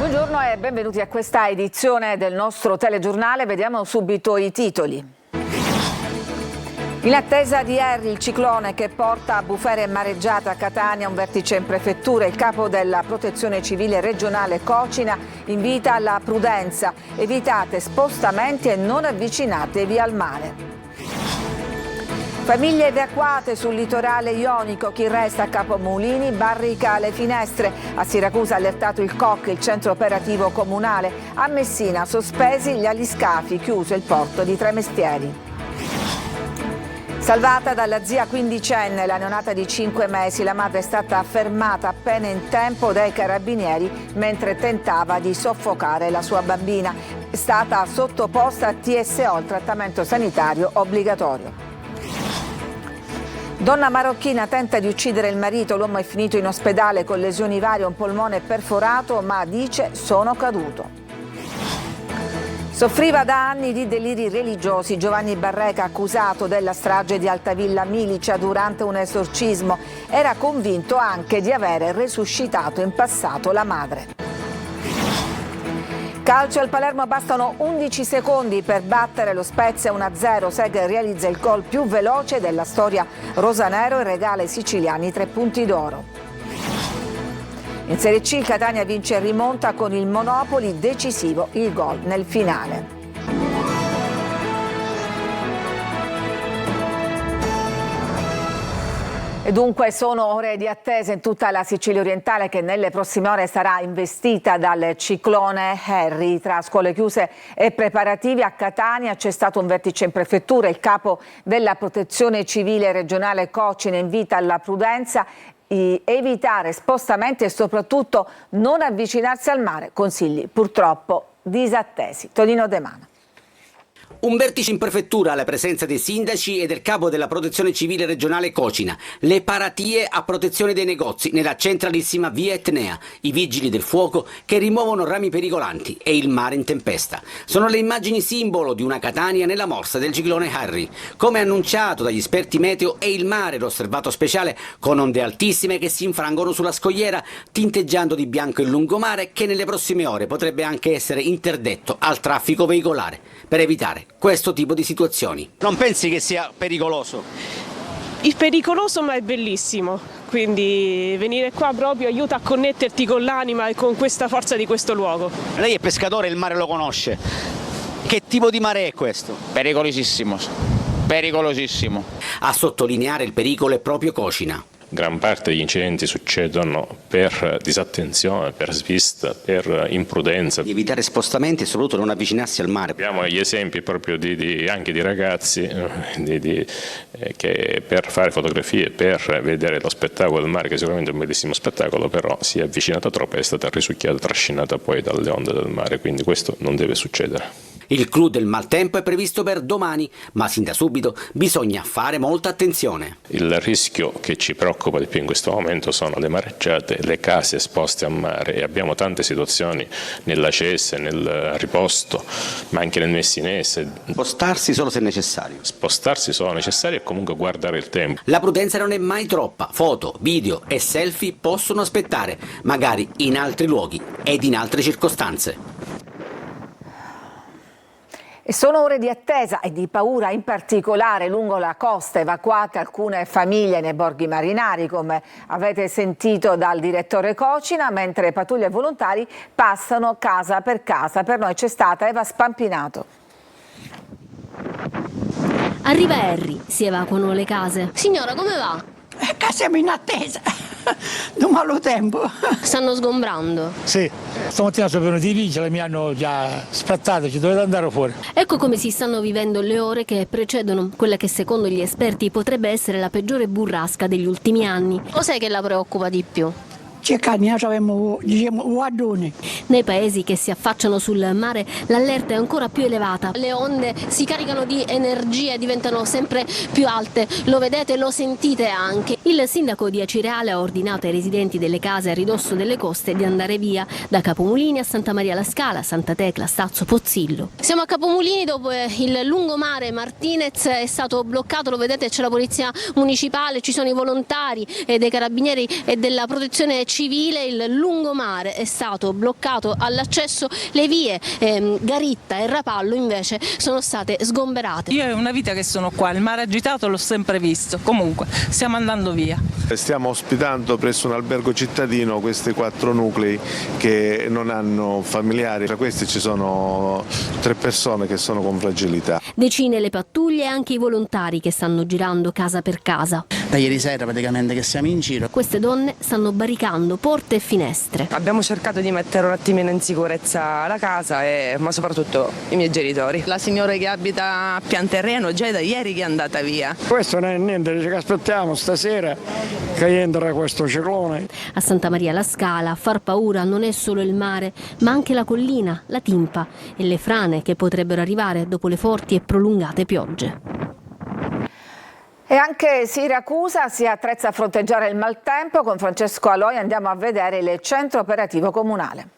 Buongiorno e benvenuti a questa edizione del nostro telegiornale. Vediamo subito i titoli. In attesa di Harry, il ciclone che porta bufere e mareggiate a Catania, un vertice in prefettura, il capo della Protezione Civile regionale Cocina invita alla prudenza. Evitate spostamenti e non avvicinatevi al mare. Famiglie evacuate sul litorale ionico, chi resta a Capomulini barrica le finestre. A Siracusa allertato il COC, il centro operativo comunale. A Messina sospesi gli aliscafi, chiuso il porto di Tremestieri. Salvata dalla zia quindicenne, la neonata di 5 mesi, la madre è stata fermata appena in tempo dai carabinieri mentre tentava di soffocare la sua bambina. È stata sottoposta a TSO, il trattamento sanitario obbligatorio. Donna marocchina tenta di uccidere il marito, l'uomo è finito in ospedale con lesioni varie, un polmone perforato, ma dice sono caduto. Soffriva da anni di deliri religiosi, Giovanni Barreca accusato della strage di Altavilla Milicia durante un esorcismo, era convinto anche di avere resuscitato in passato la madre. Calcio al Palermo, bastano 11 secondi per battere lo Spezia 1-0. Segre realizza il gol più veloce della storia rosanero e regala ai siciliani 3 punti d'oro. In Serie C il Catania vince e rimonta con il Monopoli, decisivo il gol nel finale. E dunque sono ore di attesa in tutta la Sicilia orientale che nelle prossime ore sarà investita dal ciclone Harry. Tra scuole chiuse e preparativi a Catania c'è stato un vertice in prefettura, il capo della Protezione Civile regionale Cocina invita alla prudenza, evitare spostamenti e soprattutto non avvicinarsi al mare, consigli purtroppo disattesi. Tonino De Mano. Un vertice in prefettura alla presenza dei sindaci e del capo della Protezione Civile regionale Cocina, le paratie a protezione dei negozi nella centralissima via Etnea, i vigili del fuoco che rimuovono rami pericolanti e il mare in tempesta. Sono le immagini simbolo di una Catania nella morsa del ciclone Harry. Come annunciato dagli esperti meteo, è il mare l'osservato speciale con onde altissime che si infrangono sulla scogliera, tinteggiando di bianco il lungomare che nelle prossime ore potrebbe anche essere interdetto al traffico veicolare per evitare questo tipo di situazioni. Non pensi che sia pericoloso? È pericoloso ma è bellissimo, quindi venire qua proprio aiuta a connetterti con l'anima e con questa forza di questo luogo. Lei è pescatore, il mare lo conosce. Che tipo di mare è questo? Pericolosissimo, pericolosissimo. A sottolineare il pericolo è proprio Cocina. Gran parte degli incidenti succedono per disattenzione, per svista, per imprudenza. Di evitare spostamenti e soprattutto non avvicinarsi al mare. Abbiamo gli esempi proprio anche di ragazzi che per fare fotografie, per vedere lo spettacolo del mare, che sicuramente è un bellissimo spettacolo, però si è avvicinata troppo e è stata risucchiata, trascinata poi dalle onde del mare, quindi questo non deve succedere. Il clou del maltempo è previsto per domani, ma sin da subito bisogna fare molta attenzione. Il rischio che ci preoccupa di più in questo momento sono le mareggiate, le case esposte a mare, e abbiamo tante situazioni nella Cese, nel Riposto, ma anche nel Messinese. Spostarsi solo se necessario. Spostarsi solo necessario e comunque guardare il tempo. La prudenza non è mai troppa. Foto, video e selfie possono aspettare, magari in altri luoghi ed in altre circostanze. E sono ore di attesa e di paura, in particolare lungo la costa, evacuate alcune famiglie nei borghi marinari, come avete sentito dal direttore Cocina, mentre pattuglie volontari passano casa per casa. Per noi c'è stata Eva Spampinato. Arriva Harry, si evacuano le case. Signora, come va? Siamo in attesa, da malo tempo. Stanno sgombrando? Sì, stamattina sono venuti i vigili, mi hanno già splattato, ci dovete andare fuori. Ecco come si stanno vivendo le ore che precedono quella che secondo gli esperti potrebbe essere la peggiore burrasca degli ultimi anni. Cos'è che la preoccupa di più? Abbiamo, diciamo, guardoni. Nei paesi che si affacciano sul mare l'allerta è ancora più elevata. Le onde si caricano di energia e diventano sempre più alte. Lo vedete, lo sentite anche. Il sindaco di Acireale ha ordinato ai residenti delle case a ridosso delle coste di andare via, da Capomulini a Santa Maria la Scala, Santa Tecla, Stazzo, Pozzillo. Siamo a Capomulini dopo il lungomare Martinez è stato bloccato, lo vedete, c'è la polizia municipale, ci sono i volontari dei carabinieri e della protezione civile civile il lungomare è stato bloccato all'accesso, le vie Garitta e Rapallo invece sono state sgomberate. Io è una vita che sono qua, il mare agitato l'ho sempre visto, comunque stiamo andando via. Stiamo ospitando presso un albergo cittadino questi 4 nuclei che non hanno familiari, tra questi ci sono 3 persone che sono con fragilità. Decine le pattuglie e anche i volontari che stanno girando casa per casa. Da ieri sera praticamente che siamo in giro. Queste donne stanno barricando porte e finestre. Abbiamo cercato di mettere un attimino in sicurezza la casa, ma soprattutto i miei genitori. La signora che abita a Pianterreno già è da ieri che è andata via. Questo non è niente, dice che aspettiamo stasera che entra questo ciclone. A Santa Maria la Scala a far paura non è solo il mare, ma anche la collina, la Timpa e le frane che potrebbero arrivare dopo le forti e prolungate piogge. E anche Siracusa si attrezza a fronteggiare il maltempo. Con Francesco Aloi andiamo a vedere il centro operativo comunale.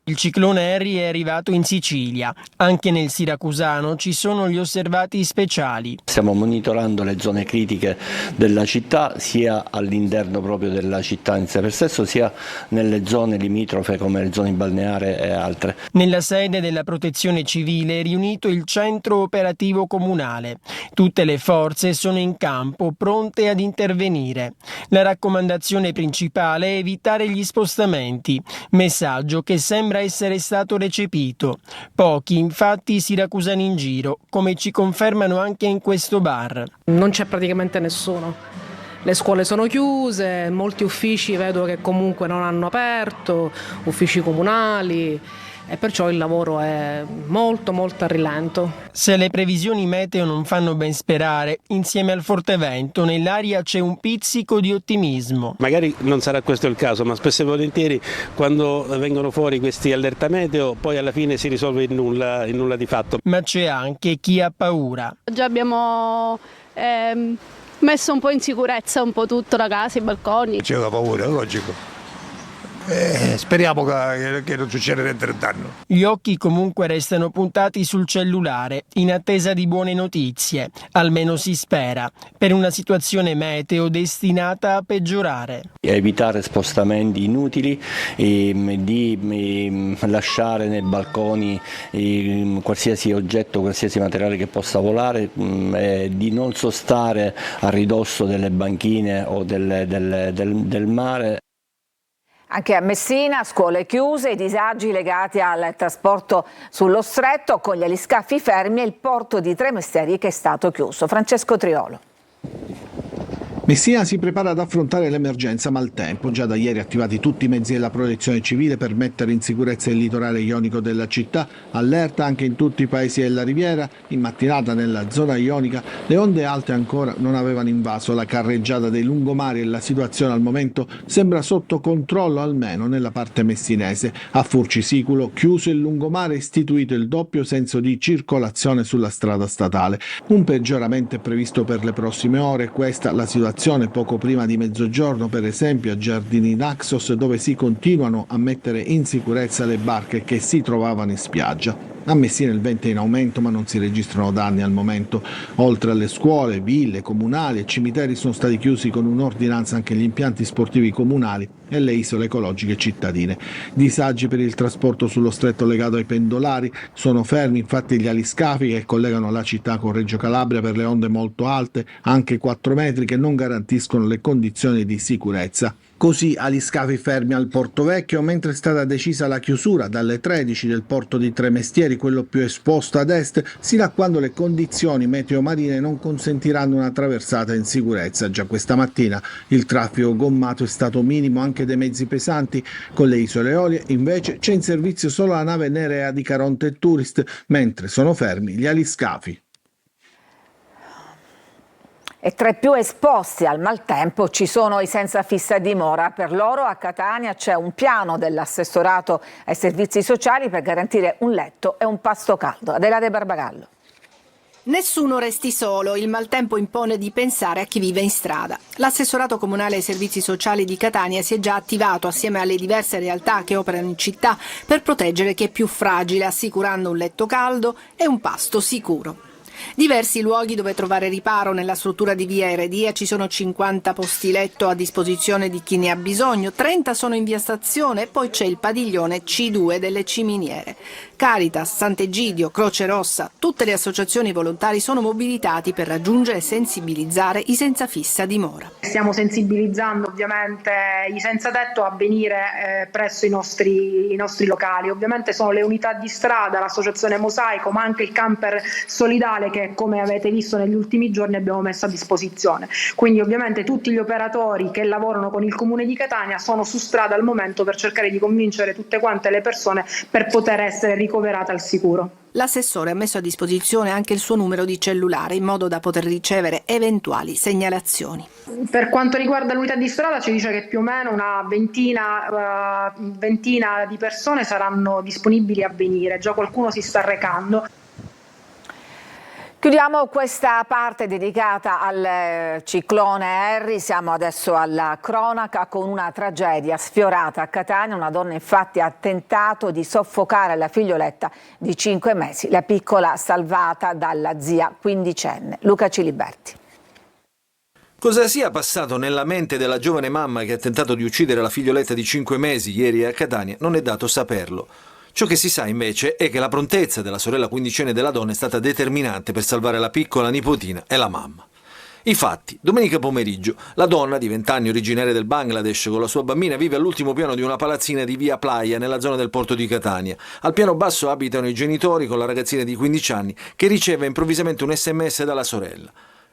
Il ciclone Harry è arrivato in Sicilia. Anche nel siracusano ci sono gli osservati speciali. Stiamo monitorando le zone critiche della città, sia all'interno proprio della città in sé per stesso, sia nelle zone limitrofe come le zone balneari e altre. Nella sede della Protezione Civile è riunito il centro operativo comunale. Tutte le forze sono in campo, pronte ad intervenire. La raccomandazione principale è evitare gli spostamenti, messaggio che sembra essere stato recepito. Pochi infatti siracusani in giro, come ci confermano anche in questo bar. Non c'è praticamente nessuno. Le scuole sono chiuse, molti uffici vedo che comunque non hanno aperto, uffici comunali, e perciò il lavoro è molto a rilento. Se le previsioni meteo non fanno ben sperare, insieme al forte vento nell'aria c'è un pizzico di ottimismo. Magari non sarà questo il caso, ma spesso e volentieri quando vengono fuori questi allerta meteo poi alla fine si risolve in nulla di fatto. Ma c'è anche chi ha paura. Già abbiamo messo un po' in sicurezza un po' tutto, la casa, i balconi. C'è una paura, è logico. Speriamo che non succeda niente del danno. Gli occhi comunque restano puntati sul cellulare, in attesa di buone notizie, almeno si spera, per una situazione meteo destinata a peggiorare. Evitare spostamenti inutili, di lasciare nei balconi qualsiasi oggetto, qualsiasi materiale che possa volare, di non sostare a ridosso delle banchine o del mare. Anche a Messina, scuole chiuse, i disagi legati al trasporto sullo stretto con gli aliscafi fermi e il porto di Tremestieri che è stato chiuso. Francesco Triolo. Messina si prepara ad affrontare l'emergenza maltempo. Già da ieri attivati tutti i mezzi della protezione civile per mettere in sicurezza il litorale ionico della città. Allerta anche in tutti i paesi della riviera. In mattinata nella zona ionica le onde alte ancora non avevano invaso la carreggiata dei lungomari e la situazione al momento sembra sotto controllo, almeno nella parte messinese. A Furcisiculo chiuso il lungomare e istituito il doppio senso di circolazione sulla strada statale. Un peggioramento è previsto per le prossime ore. Questa la situazione poco prima di mezzogiorno, per esempio a Giardini Naxos, dove si continuano a mettere in sicurezza le barche che si trovavano in spiaggia. A Messina il vento è in aumento, ma non si registrano danni al momento. Oltre alle scuole, ville, comunali e cimiteri sono stati chiusi con un'ordinanza anche gli impianti sportivi comunali e le isole ecologiche cittadine. Disagi per il trasporto sullo stretto legato ai pendolari. Sono fermi infatti gli aliscafi che collegano la città con Reggio Calabria per le onde molto alte, anche 4 metri, che non garantiscono le condizioni di sicurezza. Così aliscafi fermi al Porto Vecchio, mentre è stata decisa la chiusura dalle 13 del porto di Tremestieri, quello più esposto ad est, sino a quando le condizioni meteo marine non consentiranno una traversata in sicurezza. Già questa mattina il traffico gommato è stato minimo anche dei mezzi pesanti. Con le isole Eolie invece c'è in servizio solo la nave Nerea di Caronte Tourist, mentre sono fermi gli aliscafi. E tra i più esposti al maltempo ci sono i senza fissa dimora. Per loro a Catania c'è un piano dell'assessorato ai servizi sociali per garantire un letto e un pasto caldo. Adelaide Barbagallo. Nessuno resti solo, il maltempo impone di pensare a chi vive in strada. L'assessorato comunale ai servizi sociali di Catania si è già attivato assieme alle diverse realtà che operano in città per proteggere chi è più fragile, assicurando un letto caldo e un pasto sicuro. Diversi luoghi dove trovare riparo. Nella struttura di via Eredia ci sono 50 posti letto a disposizione di chi ne ha bisogno, 30 sono in via Stazione e poi c'è il padiglione C2 delle Ciminiere. Caritas, Sant'Egidio, Croce Rossa, tutte le associazioni volontari sono mobilitati per raggiungere e sensibilizzare i senza fissa dimora. Stiamo sensibilizzando ovviamente i senza tetto a venire presso i nostri locali. Ovviamente sono le unità di strada, l'associazione Mosaico, ma anche il camper solidale che, come avete visto negli ultimi giorni, abbiamo messo a disposizione. Quindi ovviamente tutti gli operatori che lavorano con il Comune di Catania sono su strada al momento per cercare di convincere tutte quante le persone per poter essere ricoverate al sicuro. L'assessore ha messo a disposizione anche il suo numero di cellulare in modo da poter ricevere eventuali segnalazioni. Per quanto riguarda l'unità di strada ci dice che più o meno una ventina di persone saranno disponibili a venire, già qualcuno si sta recando. Chiudiamo questa parte dedicata al ciclone Harry, siamo adesso alla cronaca con una tragedia sfiorata a Catania. Una donna infatti ha tentato di soffocare la figlioletta di 5 mesi, la piccola salvata dalla zia quindicenne. Luca Ciliberti. Cosa sia passato nella mente della giovane mamma che ha tentato di uccidere la figlioletta di 5 mesi ieri a Catania non è dato saperlo. Ciò che si sa invece è che la prontezza della sorella quindicenne della donna è stata determinante per salvare la piccola nipotina e la mamma. Infatti, domenica pomeriggio, la donna di 20 anni originaria del Bangladesh con la sua bambina vive all'ultimo piano di una palazzina di via Playa nella zona del porto di Catania. Al piano basso abitano i genitori con la ragazzina di 15 anni che riceve improvvisamente un SMS dalla sorella.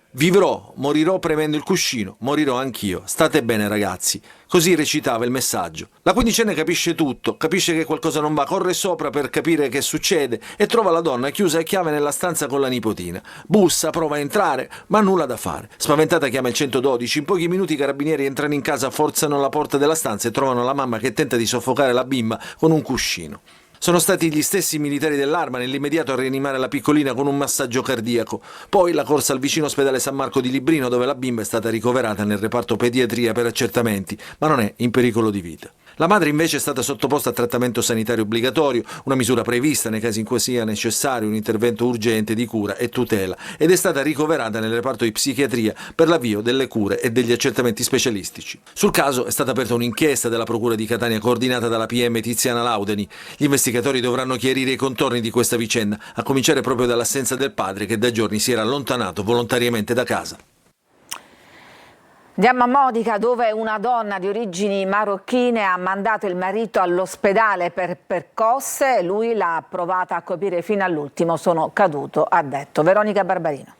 Vivrò, morirò premendo il cuscino, morirò anch'io. State bene ragazzi. Così recitava il messaggio. La quindicenne capisce tutto, capisce che qualcosa non va, corre sopra per capire che succede e trova la donna chiusa a chiave nella stanza con la nipotina. Bussa, prova a entrare, ma nulla da fare. Spaventata chiama il 112, in pochi minuti i carabinieri entrano in casa, forzano la porta della stanza e trovano la mamma che tenta di soffocare la bimba con un cuscino. Sono stati gli stessi militari dell'Arma nell'immediato a rianimare la piccolina con un massaggio cardiaco. Poi la corsa al vicino ospedale San Marco di Librino, dove la bimba è stata ricoverata nel reparto pediatria per accertamenti, ma non è in pericolo di vita. La madre invece è stata sottoposta a trattamento sanitario obbligatorio, una misura prevista nei casi in cui sia necessario un intervento urgente di cura e tutela, ed è stata ricoverata nel reparto di psichiatria per l'avvio delle cure e degli accertamenti specialistici. Sul caso è stata aperta un'inchiesta della Procura di Catania coordinata dalla PM Tiziana Laudeni. Gli investigatori dovranno chiarire i contorni di questa vicenda, a cominciare proprio dall'assenza del padre che da giorni si era allontanato volontariamente da casa. Andiamo a Modica, dove una donna di origini marocchine ha mandato il marito all'ospedale per percosse e lui l'ha provata a colpire fino all'ultimo. Sono caduto, ha detto. Veronica Barbarino.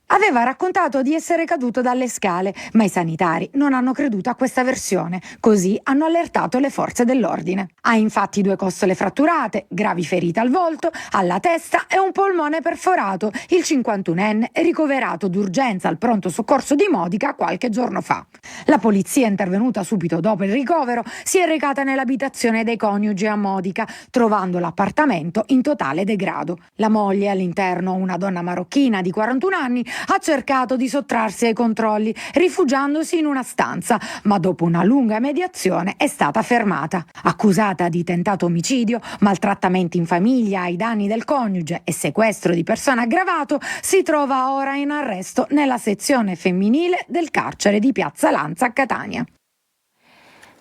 Aveva raccontato di essere caduto dalle scale, ma i sanitari non hanno creduto a questa versione, così hanno allertato le forze dell'ordine. Ha infatti 2 costole fratturate, gravi ferite al volto, alla testa e un polmone perforato. Il 51enne è ricoverato d'urgenza al pronto soccorso di Modica qualche giorno fa. La polizia, intervenuta subito dopo il ricovero, si è recata nell'abitazione dei coniugi a Modica, trovando l'appartamento in totale degrado. La moglie, all'interno una donna marocchina di 41 anni, ha cercato di sottrarsi ai controlli, rifugiandosi in una stanza, ma dopo una lunga mediazione è stata fermata. Accusata di tentato omicidio, maltrattamenti in famiglia ai danni del coniuge e sequestro di persona aggravato, si trova ora in arresto nella sezione femminile del carcere di Piazza Lanza a Catania.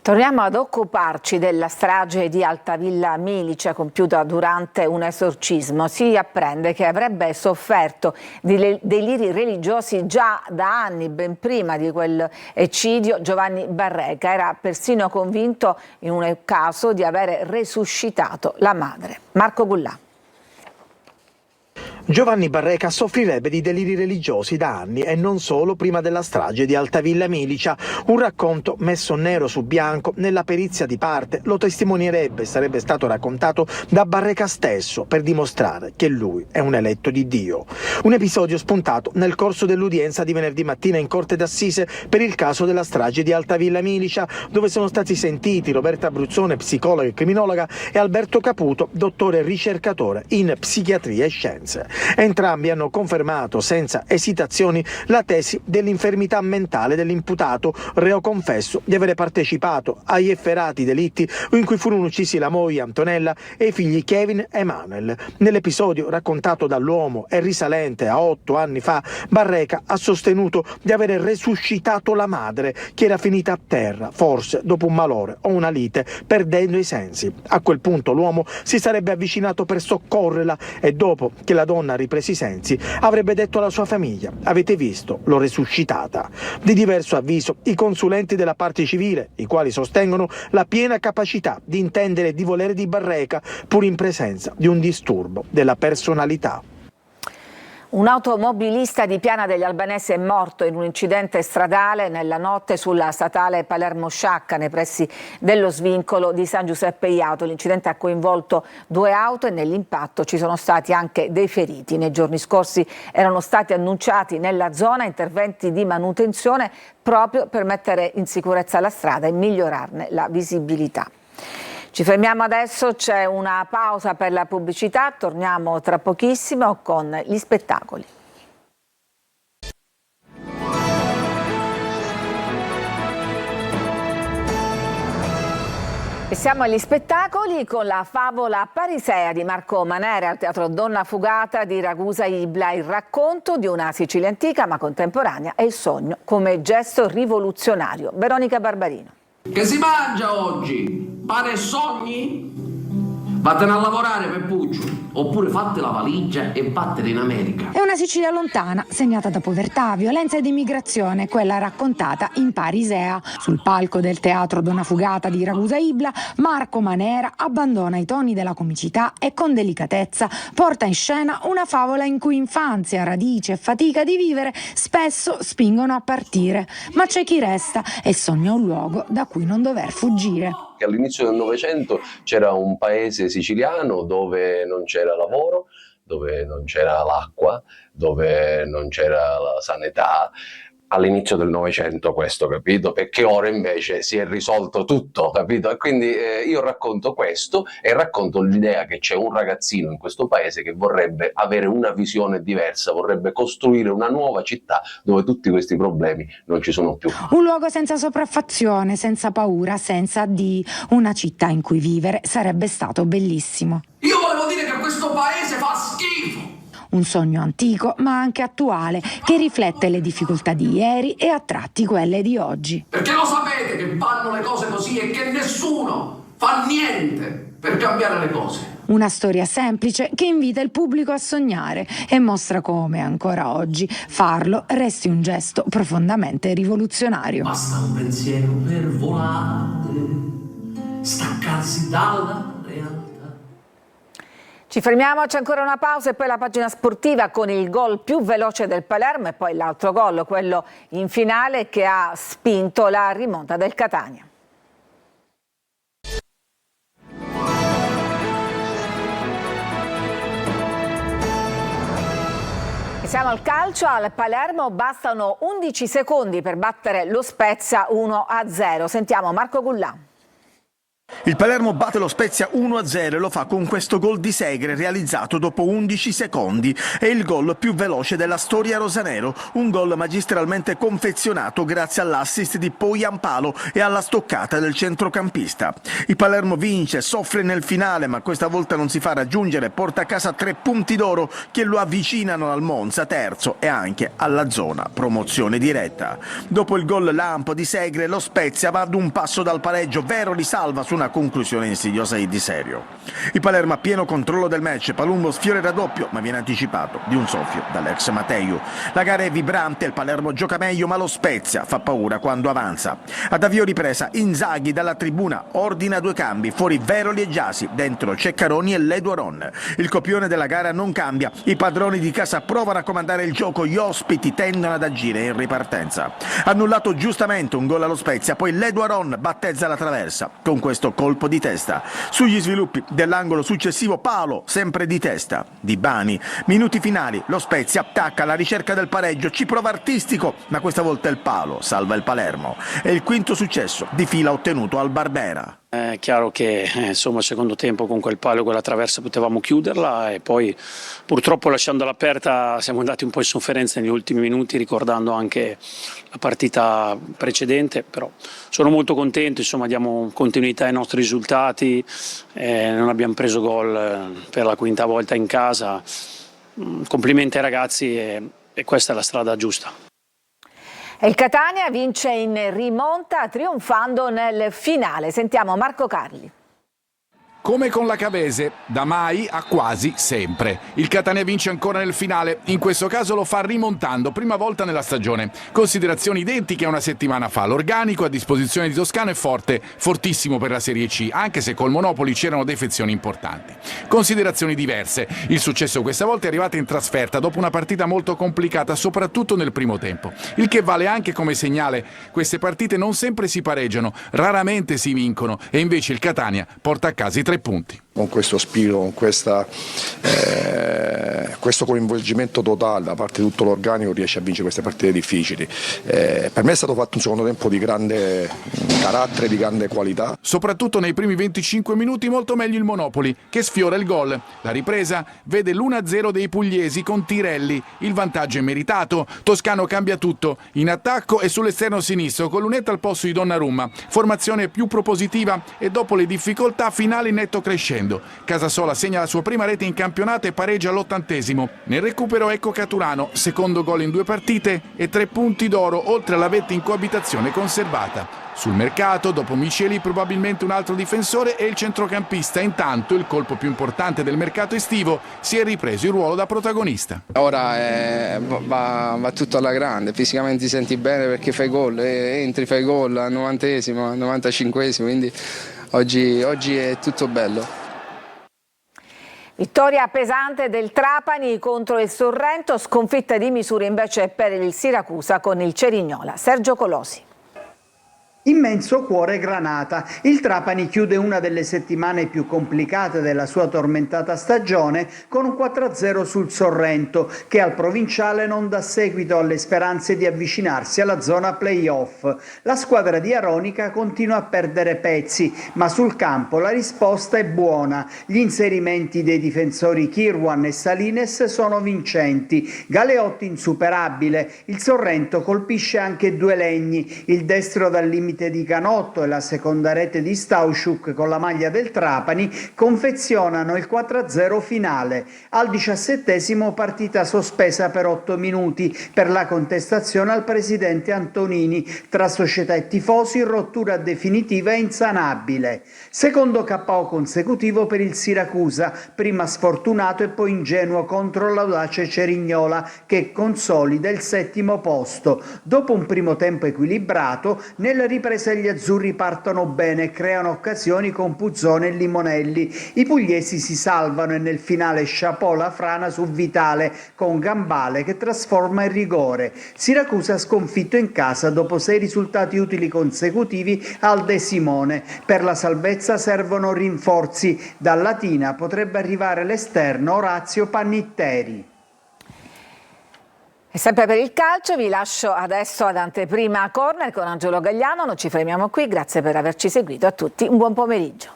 Torniamo ad occuparci della strage di Altavilla Milice compiuta durante un esorcismo. Si apprende che avrebbe sofferto di deliri religiosi già da anni, ben prima di quel eccidio. Giovanni Barreca era persino convinto in un caso di avere resuscitato la madre. Marco Gullà. Giovanni Barreca soffrirebbe di deliri religiosi da anni e non solo prima della strage di Altavilla Milice. Un racconto messo nero su bianco nella perizia di parte lo testimonierebbe e sarebbe stato raccontato da Barreca stesso per dimostrare che lui è un eletto di Dio. Un episodio spuntato nel corso dell'udienza di venerdì mattina in Corte d'Assise per il caso della strage di Altavilla Milice, dove sono stati sentiti Roberta Abruzzone, psicologa e criminologa, e Alberto Caputo, dottore e ricercatore in psichiatria e scienze. Entrambi hanno confermato senza esitazioni la tesi dell'infermità mentale dell'imputato, reo confesso di avere partecipato agli efferati delitti in cui furono uccisi la moglie Antonella e i figli Kevin e Emanuel. Nell'episodio raccontato dall'uomo e risalente a 8 anni fa, Barreca ha sostenuto di avere resuscitato la madre che era finita a terra, forse dopo un malore o una lite, perdendo i sensi. A quel punto l'uomo si sarebbe avvicinato per soccorrerla e dopo che la donna ha ripreso i sensi avrebbe detto alla sua famiglia: avete visto, l'ho resuscitata. Di diverso avviso i consulenti della parte civile, i quali sostengono la piena capacità di intendere e di volere di Barreca, pur in presenza di un disturbo della personalità. Un automobilista di Piana degli Albanesi è morto in un incidente stradale nella notte sulla statale Palermo-Sciacca, nei pressi dello svincolo di San Giuseppe Jato. L'incidente ha coinvolto 2 auto e nell'impatto ci sono stati anche dei feriti. Nei giorni scorsi erano stati annunciati nella zona interventi di manutenzione proprio per mettere in sicurezza la strada e migliorarne la visibilità. Ci fermiamo adesso, c'è una pausa per la pubblicità, torniamo tra pochissimo con gli spettacoli. E siamo agli spettacoli con la favola Parisea di Marco Manera al Teatro Donna Fugata di Ragusa Ibla, il racconto di una Sicilia antica ma contemporanea e il sogno come gesto rivoluzionario. Veronica Barbarino. Che si mangia oggi? Pane e sogni? Vattene a lavorare, Peppuccio, oppure fate la valigia e vattene in America. È una Sicilia lontana, segnata da povertà, violenza ed immigrazione, quella raccontata in Parisea. Sul palco del Teatro Donna Fugata di Ragusa Ibla, Marco Manera abbandona i toni della comicità e con delicatezza porta in scena una favola in cui infanzia, radice e fatica di vivere spesso spingono a partire. Ma c'è chi resta e sogna un luogo da cui non dover fuggire. All'inizio del Novecento c'era un paese siciliano dove non c'era lavoro, dove non c'era l'acqua, dove non c'era la sanità. All'inizio del Novecento questo, capito? Perché ora invece si è risolto tutto, capito? E quindi io racconto questo e racconto l'idea che c'è un ragazzino in questo paese che vorrebbe avere una visione diversa, vorrebbe costruire una nuova città dove tutti questi problemi non ci sono più. Un luogo senza sopraffazione, senza paura, senza addii, una città in cui vivere sarebbe stato bellissimo. Io volevo dire che questo paese fa schifo! Un sogno antico ma anche attuale che riflette le difficoltà di ieri e a tratti quelle di oggi. Perché lo sapete che vanno le cose così e che nessuno fa niente per cambiare le cose. Una storia semplice che invita il pubblico a sognare e mostra come ancora oggi farlo resti un gesto profondamente rivoluzionario. Basta un pensiero per volare, staccarsi dalla realtà. Ci fermiamo, c'è ancora una pausa e poi la pagina sportiva con il gol più veloce del Palermo e poi l'altro gol, quello in finale che ha spinto la rimonta del Catania. Siamo al calcio, al Palermo bastano 11 secondi per battere lo Spezia 1-0. Sentiamo Marco Gullan. Il Palermo batte lo Spezia 1-0 e lo fa con questo gol di Segre realizzato dopo 11 secondi. È il gol più veloce della storia rosanero, un gol magistralmente confezionato grazie all'assist di Poyampalo e alla stoccata del centrocampista. Il Palermo vince, soffre nel finale ma questa volta non si fa raggiungere, porta a casa 3 punti d'oro che lo avvicinano al Monza terzo e anche alla zona promozione diretta. Dopo il gol lampo di Segre lo Spezia va ad un passo dal pareggio, Vero li salva su una conclusione insidiosa e di serio. Il Palermo ha pieno controllo del match, Palumbo sfiora il raddoppio ma viene anticipato di un soffio dall'ex Mateu. La gara è vibrante, il Palermo gioca meglio ma lo Spezia fa paura quando avanza. Ad avvio ripresa Inzaghi dalla tribuna ordina 2 cambi, fuori Veroli e Giasi, dentro Ceccaroni e Leduaron. Il copione della gara non cambia, i padroni di casa provano a comandare il gioco, gli ospiti tendono ad agire in ripartenza. Annullato giustamente un gol allo Spezia, poi Leduaron battezza la traversa con questo colpo di testa. Sugli sviluppi dell'angolo successivo Paolo, sempre di testa, Di Bani. Minuti finali, lo Spezia attacca alla ricerca del pareggio, ci prova Artistico, ma questa volta il palo salva il Palermo. È il quinto successo di fila ottenuto al Barbera. È chiaro che insomma, il secondo tempo con quel palo e quella traversa potevamo chiuderla e poi purtroppo lasciandola aperta siamo andati un po' in sofferenza negli ultimi minuti, ricordando anche la partita precedente, però sono molto contento, insomma diamo continuità ai nostri risultati, non abbiamo preso gol per la quinta volta in casa, complimenti ai ragazzi e questa è la strada giusta. E il Catania vince in rimonta trionfando nel finale. Sentiamo Marco Carli. Come con la Cavese, da mai a quasi sempre. Il Catania vince ancora nel finale, in questo caso lo fa rimontando, prima volta nella stagione. Considerazioni identiche a una settimana fa. L'organico a disposizione di Toscano è forte, fortissimo per la Serie C, anche se col Monopoli c'erano defezioni importanti. Considerazioni diverse. Il successo questa volta è arrivato in trasferta, dopo una partita molto complicata, soprattutto nel primo tempo. Il che vale anche come segnale. Queste partite non sempre si pareggiano, raramente si vincono, e invece il Catania porta a casa i 3 punti. Con questo spirito, con questo coinvolgimento totale da parte di tutto l'organico riesce a vincere queste partite difficili. Per me è stato fatto un secondo tempo di grande carattere, di grande qualità. Soprattutto nei primi 25 minuti molto meglio il Monopoli, che sfiora il gol. La ripresa vede l'1-0 dei pugliesi con Tirelli. Il vantaggio è meritato. Toscano cambia tutto, in attacco e sull'esterno sinistro, con Lunetta al posto di Donnarumma. Formazione più propositiva e dopo le difficoltà finale netto crescendo. Casasola segna la sua prima rete in campionato e pareggia all'80°. Nel recupero ecco Caturano, secondo gol in 2 partite e 3 punti d'oro oltre alla vetta in coabitazione conservata. Sul mercato, dopo Miceli, probabilmente un altro difensore e il centrocampista. Intanto il colpo più importante del mercato estivo si è ripreso il ruolo da protagonista. Ora va tutto alla grande, fisicamente ti senti bene perché fai gol, entri, fai gol al 90°, al 95°, quindi oggi è tutto bello. Vittoria pesante del Trapani contro il Sorrento, sconfitta di misura invece per il Siracusa con il Cerignola. Sergio Colosi. Immenso cuore granata. Il Trapani chiude una delle settimane più complicate della sua tormentata stagione con un 4-0 sul Sorrento, che al provinciale non dà seguito alle speranze di avvicinarsi alla zona play-off. La squadra di Aronica continua a perdere pezzi, ma sul campo la risposta è buona. Gli inserimenti dei difensori Kirwan e Salines sono vincenti. Galeotti insuperabile. Il Sorrento colpisce anche 2 legni, il destro dal limite di Canotto e la seconda rete di Stauschuk con la maglia del Trapani confezionano il 4-0 finale. Al 17° partita sospesa per 8 minuti per la contestazione al presidente Antonini tra società e tifosi, rottura definitiva e insanabile. Secondo KO consecutivo per il Siracusa, prima sfortunato e poi ingenuo contro l'audace Cerignola che consolida il 7° posto. Dopo un primo tempo equilibrato, nella ripresa gli azzurri partono bene e creano occasioni con Puzzone e Limonelli. I pugliesi si salvano e nel finale chapeau la frana su Vitale con Gambale che trasforma in rigore. Siracusa sconfitto in casa dopo 6 risultati utili consecutivi al De Simone. Per la salvezza servono rinforzi. Da Latina potrebbe arrivare l'esterno Orazio Pannitteri. E sempre per il calcio vi lascio adesso ad Anteprima Corner con Angelo Gagliano, noi ci fermiamo qui, grazie per averci seguito, a tutti un buon pomeriggio.